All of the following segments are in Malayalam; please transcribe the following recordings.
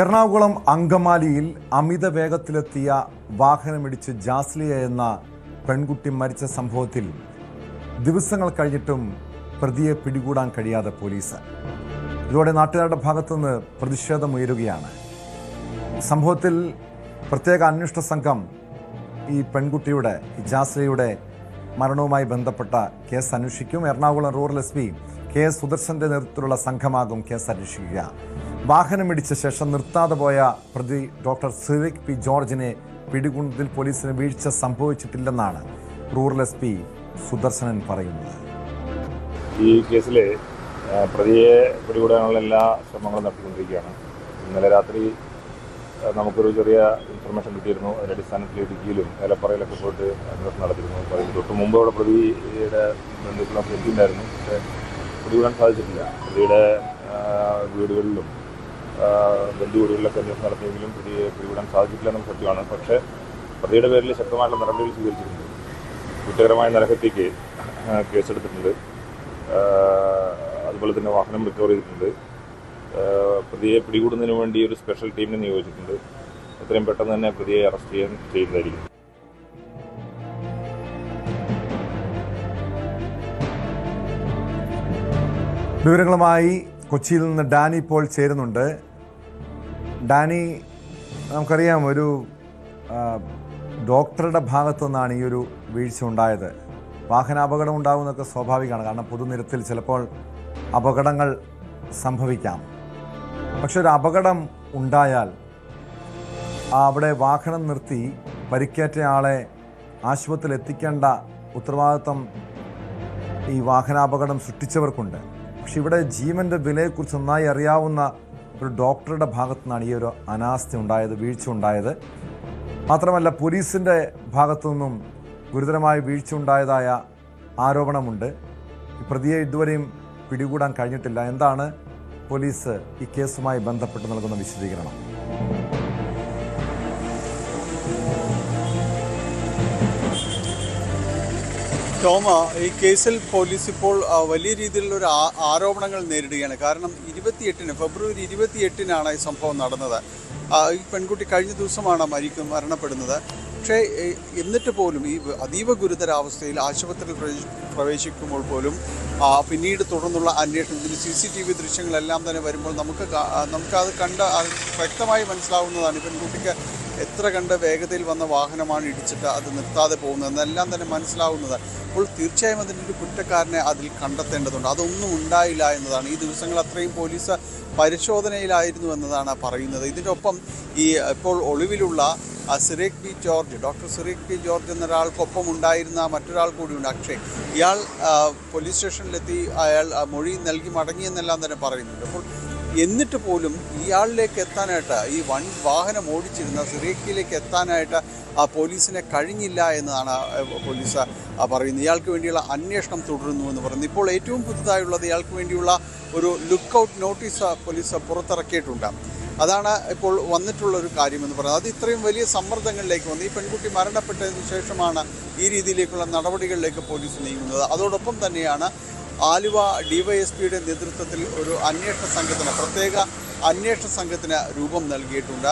എറണാകുളം അങ്കമാലിയിൽ അമിത വേഗത്തിലെത്തിയ വാഹനമിടിച്ച് ജാസ്ലിയ എന്ന പെൺകുട്ടി മരിച്ച സംഭവത്തിൽ ദിവസങ്ങൾ കഴിഞ്ഞിട്ടും പ്രതിയെ പിടികൂടാൻ കഴിയാതെ പോലീസ്. ഇതോടെ നാട്ടുകാരുടെ ഭാഗത്തുനിന്ന് പ്രതിഷേധമുയരുകയാണ്. സംഭവത്തിൽ പ്രത്യേക അന്വേഷണ സംഘം ഈ പെൺകുട്ടിയുടെ ജാസ്ലിയയുടെ മരണവുമായി ബന്ധപ്പെട്ട കേസ് അന്വേഷിക്കും. എറണാകുളം റൂറൽ SP KS സുദർശന്റെ നേതൃത്വത്തിലുള്ള സംഘമാകും കേസ് അന്വേഷിക്കുക. വാഹനമിടിച്ച ശേഷം നിർത്താതെ പോയ പ്രതി ഡോക്ടർ സിറിക് P. ജോർജിനെ പിടികൂടുന്നതിൽ പോലീസിന് വീഴ്ച സംഭവിച്ചിട്ടില്ലെന്നാണ് റൂറൽ SP സുദർശനൻ പറയുന്നത്. ഈ കേസിൽ പ്രതിയെ പിടികൂടാനുള്ള എല്ലാ ശ്രമങ്ങളും നടത്തിക്കൊണ്ടിരിക്കുകയാണ്. ഇന്നലെ രാത്രി നമുക്കൊരു ചെറിയ ഇൻഫർമേഷൻ കിട്ടിയിരുന്നു. അതിൻ്റെ അടിസ്ഥാനത്തിൽ ഇടുക്കിയിലും ഏലപ്പറയിലൊക്കെ പോയിട്ട് അന്വേഷണം നടത്തിയിരുന്നു. അപ്പോൾ അതിന് തൊട്ട് മുമ്പ് അവിടെ പ്രതിയുടെ ബന്ധുക്കളൊക്കെ എത്തിയിട്ടുണ്ടായിരുന്നു. പക്ഷേ പിടികൂടാൻ സാധിച്ചിട്ടില്ല. പ്രതിയുടെ വീടുകളിലും ബന്ധുവീടുകളിലൊക്കെ അന്വേഷണം നടത്തിയെങ്കിലും പ്രതിയെ പിടികൂടാൻ സാധിച്ചിട്ടില്ല എന്നത് സത്യമാണ്. പക്ഷേ പ്രതിയുടെ പേരിൽ ശക്തമായിട്ടുള്ള നടപടികൾ സ്വീകരിച്ചിട്ടുണ്ട്. കുറ്റകരമായ നരഹത്യയ്ക്ക് കേസെടുത്തിട്ടുണ്ട്. അതുപോലെ തന്നെ വാഹനം റിക്കവർ ചെയ്തിട്ടുണ്ട്. പ്രതിയെ പിടികൂടുന്നതിന് വേണ്ടി ഒരു സ്പെഷ്യൽ ടീമിനെ നിയോഗിച്ചിട്ടുണ്ട്. എത്രയും പെട്ടെന്ന് തന്നെ പ്രതിയെ അറസ്റ്റ് ചെയ്യുന്നതായിരിക്കും. വിവരങ്ങളുമായി കൊച്ചിയിൽ നിന്ന് ഡാനി ഇപ്പോൾ ചേരുന്നുണ്ട്. ഡാനി, നമുക്കറിയാം ഒരു ഡോക്ടറുടെ ഭാഗത്തു നിന്നാണ് ഈ ഒരു വീഴ്ച ഉണ്ടായത്. വാഹനാപകടം ഉണ്ടാകുന്നതൊക്കെ സ്വാഭാവികമാണ്. കാരണം പൊതുനിരത്തിൽ ചിലപ്പോൾ അപകടങ്ങൾ സംഭവിക്കാം. പക്ഷെ ഒരു അപകടം ഉണ്ടായാൽ അവിടെ വാഹനം നിർത്തി പരിക്കേറ്റ ആളെ ആശുപത്രിയിൽ എത്തിക്കേണ്ട ഉത്തരവാദിത്വം ഈ വാഹനാപകടം സൃഷ്ടിച്ചവർക്കുണ്ട്. പക്ഷെ ഇവിടെ ജീവൻ്റെ വിലയെക്കുറിച്ച് നന്നായി അറിയാവുന്ന ഒരു ഡോക്ടറുടെ ഭാഗത്തു നിന്നാണ് ഈ ഒരു അനാസ്ഥ ഉണ്ടായത്, വീഴ്ച ഉണ്ടായത്. മാത്രമല്ല പോലീസിൻ്റെ ഭാഗത്തു നിന്നും ഗുരുതരമായ വീഴ്ച ഉണ്ടായതായ ആരോപണമുണ്ട്. ഈ പ്രതിയെ ഇതുവരെയും പിടികൂടാൻ കഴിഞ്ഞിട്ടില്ല. എന്താണ് പോലീസ് ഈ കേസുമായി ബന്ധപ്പെട്ട് നൽകുന്ന വിശദീകരണം? ടോമ, ഈ കേസിൽ പോലീസ് ഇപ്പോൾ വലിയ രീതിയിലുള്ള ആരോപണങ്ങൾ നേരിടുകയാണ്. കാരണം ഫെബ്രുവരി 28 ഈ സംഭവം നടന്നത്. ഈ പെൺകുട്ടി കഴിഞ്ഞ ദിവസമാണ് മരണപ്പെടുന്നത്. പക്ഷേ എന്നിട്ട് പോലും ഈ അതീവ ഗുരുതരാവസ്ഥയിൽ ആശുപത്രിയിൽ പ്രവേശിക്കുമ്പോൾ പോലും പിന്നീട് തുടർന്നുള്ള അന്വേഷണത്തിന് CCTV ദൃശ്യങ്ങളെല്ലാം തന്നെ വരുമ്പോൾ നമുക്കത് വ്യക്തമായി മനസ്സിലാവുന്നതാണ്. ഈ പെൺകുട്ടിക്ക് എത്ര കണ്ട് വേഗതയിൽ വന്ന വാഹനമാണ് ഇടിച്ചിട്ട് അത് നിർത്താതെ പോകുന്നതെന്നെല്ലാം തന്നെ മനസ്സിലാവുന്നത്. അപ്പോൾ തീർച്ചയായും അതിൻ്റെ ഒരു കുറ്റക്കാരനെ അതിൽ കണ്ടെത്തേണ്ടതുണ്ട്. അതൊന്നും ഉണ്ടായില്ല എന്നതാണ്. ഈ ദിവസങ്ങൾ അത്രയും പോലീസ് പരിശോധനയിലായിരുന്നു എന്നതാണ് പറയുന്നത്. ഇതിനൊപ്പം ഈ ഇപ്പോൾ ഒളിവിലുള്ള Cyriac P. George, doctor Cyriac P. George എന്നൊരാൾക്കൊപ്പം ഉണ്ടായിരുന്ന മറ്റൊരാൾ കൂടിയുണ്ട്, അക്ഷയ്. ഇയാൾ പോലീസ് സ്റ്റേഷനിലെത്തി അയാൾ മൊഴി നൽകി മടങ്ങിയെന്നെല്ലാം തന്നെ പറയുന്നുണ്ട്. അപ്പോൾ എന്നിട്ട് പോലും ഇയാളിലേക്ക് എത്താനായിട്ട്, ഈ വാഹനം ഓടിച്ചിരുന്ന സിറിയക്കിലേക്ക് എത്താനായിട്ട് പോലീസിനെ കഴിഞ്ഞില്ല എന്നതാണ് പോലീസ് പറയുന്നത്. ഇയാൾക്ക് വേണ്ടിയുള്ള അന്വേഷണം തുടരുന്നു എന്ന് പറയുന്നത്. ഇപ്പോൾ ഏറ്റവും പുതുതായുള്ളത് ഇയാൾക്ക് വേണ്ടിയുള്ള ഒരു ലുക്കൗട്ട് നോട്ടീസ് പോലീസ് പുറത്തിറക്കിയിട്ടുണ്ട്. അതാണ് ഇപ്പോൾ വന്നിട്ടുള്ള ഒരു കാര്യമെന്ന് പറയുന്നത്. അത് ഇത്രയും വലിയ സമ്മർദ്ദങ്ങളിലേക്ക് വന്നു. ഈ പെൺകുട്ടി മരണപ്പെട്ടതിന് ശേഷമാണ് ഈ രീതിയിലേക്കുള്ള നടപടികളിലേക്ക് പോലീസ് നീങ്ങുന്നത്. അതോടൊപ്പം തന്നെയാണ് ആലുവ DYSPയുടെ നേതൃത്വത്തിൽ ഒരു പ്രത്യേക അന്വേഷണ സംഘത്തിന് രൂപം നൽകിയിട്ടുണ്ട്.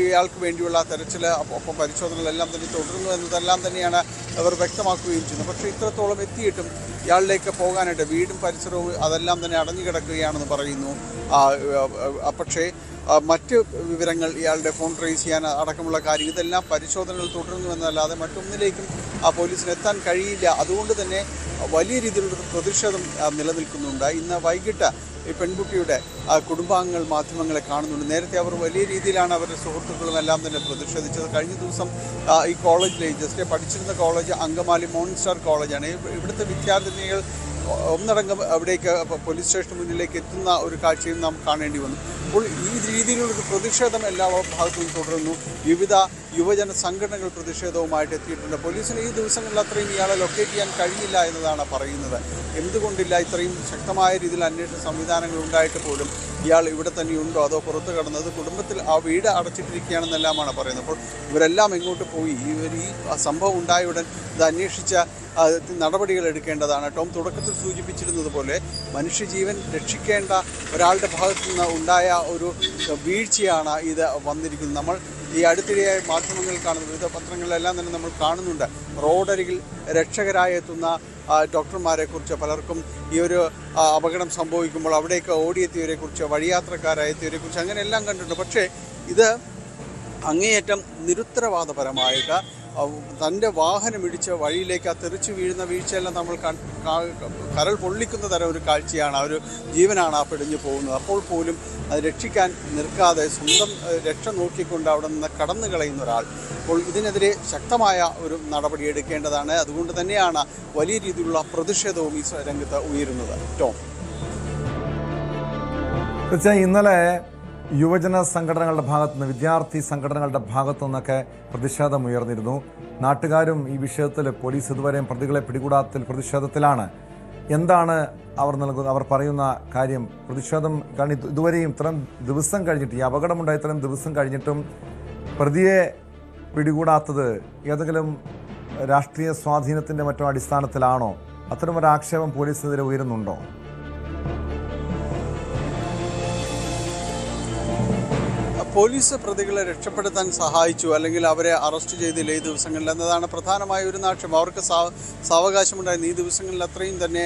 ഇയാൾക്ക് വേണ്ടിയുള്ള തെരച്ചിൽ ഒപ്പം പരിശോധനകളെല്ലാം തന്നെ തുടരുന്നു എന്നതെല്ലാം തന്നെയാണ് അവർ വ്യക്തമാക്കുകയും ചെയ്യുന്നത്. പക്ഷേ ഇത്രത്തോളം എത്തിയിട്ടും ഇയാളിലേക്ക് പോകാനായിട്ട് വീടും പരിസരവും അതെല്ലാം തന്നെ അടഞ്ഞു കിടക്കുകയാണെന്ന് പറയുന്നു. പക്ഷേ മറ്റ് വിവരങ്ങൾ, ഇയാളുടെ ഫോൺ ട്രേസ് ചെയ്യാൻ അടക്കമുള്ള കാര്യം, ഇതെല്ലാം പരിശോധനകൾ തുടരുന്നു എന്നല്ലാതെ മറ്റൊന്നിലേക്കും പോലീസിന് എത്താൻ കഴിയില്ല. അതുകൊണ്ട് തന്നെ വലിയ രീതിയിലുള്ള പ്രതിഷേധം നിലനിൽക്കുന്നുണ്ട്. ഇന്ന് വൈകിട്ട് ഈ പെൺകുട്ടിയുടെ കുടുംബാംഗങ്ങൾ മാധ്യമങ്ങളെ കാണുന്നുണ്ട്. നേരത്തെ അവർ വലിയ രീതിയിലാണ് അവരുടെ സുഹൃത്തുക്കളും എല്ലാം തന്നെ പ്രതിഷേധിച്ചത്. കഴിഞ്ഞ ദിവസം ഈ കോളേജിലെ ജസ്റ്റ് പഠിച്ചിരുന്ന കോളേജ് അങ്കമാലി മോർണിംഗ് സ്റ്റാർ കോളേജാണ്. ഇവിടുത്തെ വിദ്യാർത്ഥിനികൾ ഒന്നടങ്കം അവിടേക്ക് പോലീസ് സ്റ്റേഷന് മുന്നിലേക്ക് എത്തുന്ന ഒരു കാഴ്ചയും നാം കാണേണ്ടി വന്നു. അപ്പോൾ ഈ രീതിയിലുള്ളൊരു പ്രതിഷേധം എല്ലാ ഭാഗത്തും തുടരുന്നു. വിവിധ യുവജന സംഘടനകൾ പ്രതിഷേധവുമായിട്ട് എത്തിയിട്ടുണ്ട്. പോലീസിന് ഈ ദിവസങ്ങളിൽ അത്രയും ഇയാളെ ലൊക്കേറ്റ് ചെയ്യാൻ കഴിഞ്ഞില്ല എന്നതാണ് പറയുന്നത്. എന്തുകൊണ്ടില്ല? ഇത്രയും ശക്തമായ രീതിയിൽ അന്വേഷണ സംവിധാനങ്ങൾ ഉണ്ടായിട്ട് പോലും ഇയാൾ ഇവിടെ തന്നെയുണ്ടോ അതോ പുറത്ത് കടന്നത്? കുടുംബത്തിൽ ആ വീട് അടച്ചിട്ടിരിക്കുകയാണെന്നെല്ലാമാണ് പറയുന്നത്. അപ്പോൾ ഇവരെല്ലാം എങ്ങോട്ട് പോയി? ഈ സംഭവം ഉണ്ടായ ഉടൻ ഇത് അന്വേഷിച്ച നടപടികൾ എടുക്കേണ്ടതാണ്. ടോം തുടക്കത്തിൽ സൂചിപ്പിച്ചിരുന്നത് പോലെ മനുഷ്യജീവൻ രക്ഷിക്കേണ്ട ഒരാളുടെ ഭാഗത്തു നിന്ന് ഉണ്ടായ ഒരു വീഴ്ചയാണ് ഇത് വന്നിരിക്കുന്നത്. നമ്മൾ ഈ അടുത്തിടെയായി മാധ്യമങ്ങളിൽ കാണുന്ന വിവിധ പത്രങ്ങളിലെല്ലാം തന്നെ നമ്മൾ കാണുന്നുണ്ട്. റോഡരികിൽ രക്ഷകരായി എത്തുന്ന ഡോക്ടർമാരെക്കുറിച്ച് പലർക്കും ഈ ഒരു അപകടം സംഭവിക്കുമ്പോൾ അവിടേക്ക് ഓടിയെത്തിയവരെക്കുറിച്ച്, വഴിയാത്രക്കാരായെത്തിയവരെക്കുറിച്ച് അങ്ങനെയെല്ലാം കണ്ടിട്ടുണ്ട്. പക്ഷേ ഇത് അങ്ങേയറ്റം നിരുത്തരവാദപരമായിട്ട് തൻ്റെ വാഹനമിടിച്ച് വഴിയിലേക്ക് ആ തെറിച്ചു വീഴുന്ന വീഴ്ചയെല്ലാം നമ്മൾ കരൾ പൊള്ളിക്കുന്ന തരം ഒരു കാഴ്ചയാണ്. ആ ഒരു ജീവനാണ് ആ പിടിഞ്ഞു പോകുന്നത്. അപ്പോൾ പോലും അത് രക്ഷിക്കാൻ നിൽക്കാതെ സ്വന്തം രക്ഷ നോക്കിക്കൊണ്ട് അവിടെ നിന്ന് കടന്നു കളയുന്ന ഒരാൾ. അപ്പോൾ ഇതിനെതിരെ ശക്തമായ ഒരു നടപടി എടുക്കേണ്ടതാണ്. അതുകൊണ്ട് തന്നെയാണ് വലിയ രീതിയിലുള്ള പ്രതിഷേധവും ഈ രംഗത്ത് ഉയരുന്നത്. ടോം, തീർച്ചയായും ഇന്നലെ യുവജന സംഘടനകളുടെ ഭാഗത്തുനിന്ന്, വിദ്യാർത്ഥി സംഘടനകളുടെ ഭാഗത്തു നിന്നൊക്കെ പ്രതിഷേധം ഉയർന്നിരുന്നു. നാട്ടുകാരും ഈ വിഷയത്തിൽ പോലീസ് ഇതുവരെയും പ്രതികളെ പിടികൂടാത്തിൽ പ്രതിഷേധത്തിലാണ്. എന്താണ് അവർ പറയുന്ന കാര്യം? പ്രതിഷേധം കാരണം ഇതുവരെയും ഇത്രയും ദിവസം കഴിഞ്ഞിട്ട്, ഈ അപകടമുണ്ടായ ഇത്രയും ദിവസം കഴിഞ്ഞിട്ടും പ്രതിയെ പിടികൂടാത്തത് ഏതെങ്കിലും രാഷ്ട്രീയ സ്വാധീനത്തിൻ്റെ മറ്റോ അടിസ്ഥാനത്തിലാണോ? അത്തരമൊരു ആക്ഷേപം പോലീസിനെതിരെ ഉയരുന്നുണ്ടോ? പോലീസ് പ്രതികളെ രക്ഷപ്പെടുത്താൻ സഹായിച്ചു, അല്ലെങ്കിൽ അവരെ അറസ്റ്റ് ചെയ്തില്ല ഈ ദിവസങ്ങളിൽ എന്നതാണ് പ്രധാനമായ ഒരു ആക്ഷേപം. അവർക്ക് സാവകാശമുണ്ടായിരുന്നു. ഈ ദിവസങ്ങളിൽ അത്രയും തന്നെ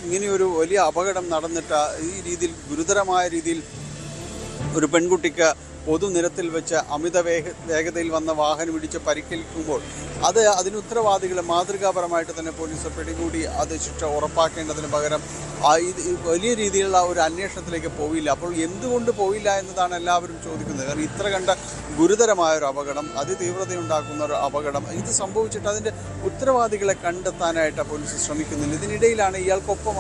ഇങ്ങനെയൊരു വലിയ അപകടം നടന്നിട്ട് ഈ രീതിയിൽ ഗുരുതരമായ രീതിയിൽ ഒരു പെൺകുട്ടിക്ക് പൊതുനിരത്തിൽ വെച്ച് അമിത വേഗതയിൽ വന്ന വാഹനം ഇടിച്ച് പരിക്കേൽക്കുമ്പോൾ അതിന് ഉത്തരവാദികളെ മാതൃകാപരമായിട്ട് തന്നെ പോലീസ് പിടികൂടി അത് ശിക്ഷ ഉറപ്പാക്കേണ്ടതിന് പകരം ഇത് വലിയ രീതിയിലുള്ള ഒരു അന്വേഷണത്തിലേക്ക് പോയില്ല. അപ്പോൾ എന്തുകൊണ്ട് പോയില്ല എന്നതാണ് എല്ലാവരും ചോദിക്കുന്നത്. കാരണം ഇത്ര കണ്ട ഗുരുതരമായൊരു അപകടം, അതിതീവ്രതയുണ്ടാക്കുന്ന ഒരു അപകടം, ഇത് സംഭവിച്ചിട്ട് അതിൻ്റെ ഉത്തരവാദികളെ കണ്ടെത്താനായിട്ട് പോലീസ് ശ്രമിക്കുന്നില്ല. ഇതിനിടയിലാണ് ഇയാൾക്കൊപ്പം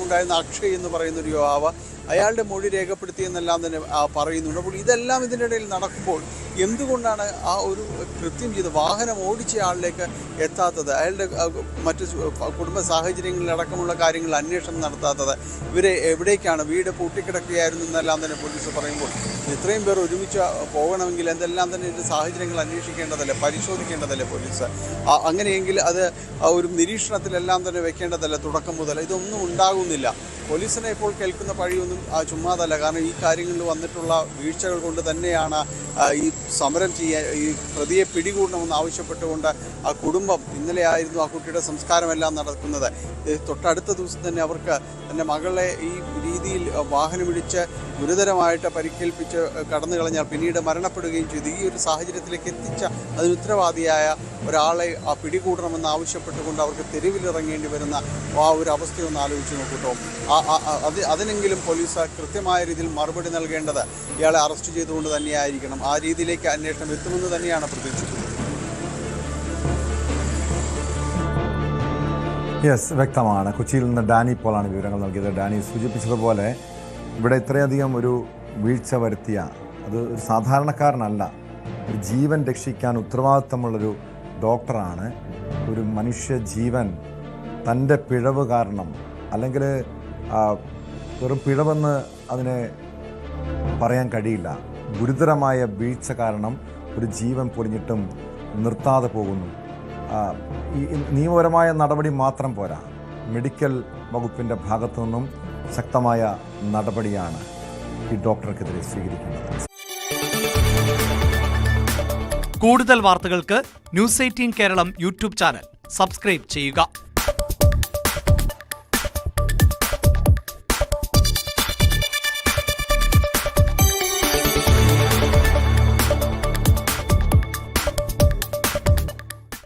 ഉണ്ടായിരുന്ന അക്ഷയ് എന്ന് പറയുന്നൊരു യുവാവ് അയാളുടെ മൊഴി രേഖപ്പെടുത്തിയെന്നെല്ലാം തന്നെ പറയുന്നുണ്ട്. അപ്പോൾ ഇതെല്ലാം ഇതിനിടയിൽ നടക്കുമ്പോൾ എന്തുകൊണ്ടാണ് ആ ഒരു കൃത്യം ചെയ്ത് വാഹനം ഓടിച്ച ആളിലേക്ക് എത്താത്തത്? അയാളുടെ മറ്റ് കുടുംബ സാഹചര്യങ്ങളിലടക്കമുള്ള കാര്യങ്ങൾ അന്വേഷണം നടത്താത്തത്? ഇവരെ എവിടേക്കാണ്? വീട് പൂട്ടിക്കിടക്കുകയായിരുന്നു എന്നെല്ലാം തന്നെ പോലീസ് പറയുമ്പോൾ ഇത്രയും പേർ ഒരുമിച്ച് പോകണമെങ്കിൽ എന്തെല്ലാം തന്നെ ഇതിൻ്റെ സാഹചര്യങ്ങൾ അന്വേഷിക്കേണ്ടതല്ലേ, പരിശോധിക്കേണ്ടതല്ലേ പോലീസ്? അങ്ങനെയെങ്കിൽ അത് ഒരു നിരീക്ഷണത്തിലെല്ലാം തന്നെ വെക്കേണ്ടതല്ലേ തുടക്കം മുതൽ? ഇതൊന്നും ഉണ്ടാകുന്നില്ല. പോലീസിനെ ഇപ്പോൾ കേൾക്കുന്ന പഴിയൊന്നും ചുമ്മാതല്ല. കാരണം ഈ കാര്യങ്ങളിൽ വന്നിട്ടുള്ള വീഴ്ചകൾ കൊണ്ട് തന്നെയാണ് ഈ സമരം ചെയ്യാൻ, ഈ പ്രതിയെ പിടികൂടണമെന്ന് ആവശ്യപ്പെട്ടുകൊണ്ട് ആ കുടുംബം, ഇന്നലെ ആയിരുന്നു ആ കുട്ടിയുടെ സംസ്കാരമെല്ലാം നടക്കുന്നത്. തൊട്ടടുത്ത ദിവസം തന്നെ അവർക്ക് തൻ്റെ മകളെ ഈ രീതിയിൽ വാഹനമിടിച്ച് ഗുരുതരമായിട്ട് പരിക്കേൽപ്പിച്ച് കടന്നു കളഞ്ഞാൽ പിന്നീട് മരണപ്പെടുകയും ചെയ്തു. ഈ ഒരു സാഹചര്യത്തിലേക്ക് എത്തിച്ച അതിന് ഉത്തരവാദിയായ ഒരാളെ പിടികൂടണമെന്ന് ആവശ്യപ്പെട്ടുകൊണ്ട് അവർക്ക് തെരുവിലിറങ്ങേണ്ടി വരുന്ന ആ ഒരു അവസ്ഥയൊന്ന് ആലോചിച്ച് നോക്കൂട്ടോ. അതിനെങ്കിലും പോലീസ് കൃത്യമായ രീതിയിൽ മറുപടി നൽകേണ്ടത് ഇയാളെ അറസ്റ്റ് ചെയ്തുകൊണ്ട് തന്നെയായിരിക്കണം. ആ രീതിയിലേക്ക് അന്വേഷണം എത്തുമെന്ന് തന്നെയാണ് പ്രതീക്ഷിക്കുന്നത്. വ്യക്തമാണ്. കൊച്ചിയിൽ നിന്ന് ഡാനി പോളാണ് വിവരങ്ങൾ നൽകിയത്. ഡാനി സൂചിപ്പിച്ചതുപോലെ ഇവിടെ ഇത്രയധികം ഒരു വീഴ്ച വരുത്തിയ അത് ഒരു സാധാരണക്കാരനല്ല, ഒരു ജീവൻ രക്ഷിക്കാൻ ഉത്തരവാദിത്തമുള്ളൊരു ഡോക്ടറാണ്. ഒരു മനുഷ്യ ജീവൻ തൻ്റെ പിഴവ് കാരണം, അല്ലെങ്കിൽ വെറും പിഴവെന്ന് അതിനെ പറയാൻ കഴിയില്ല, ഗുരുതരമായ വീഴ്ച കാരണം ഒരു ജീവൻ പൊലിഞ്ഞിട്ടും നിർത്താതെ പോകുന്നു. ഈ നിയമപരമായ നടപടി മാത്രം പോരാ, മെഡിക്കൽ വകുപ്പിൻ്റെ ഭാഗത്തു നിന്നും ശക്തമായ നടപടിയാണ് ഈ ഡോക്ടർക്കെതിരെ സ്വീകരിക്കുന്നത്. കൂടുതൽ വാർത്തകൾക്ക് news 18 Keralam YouTube channel subscribe ചെയ്യുക.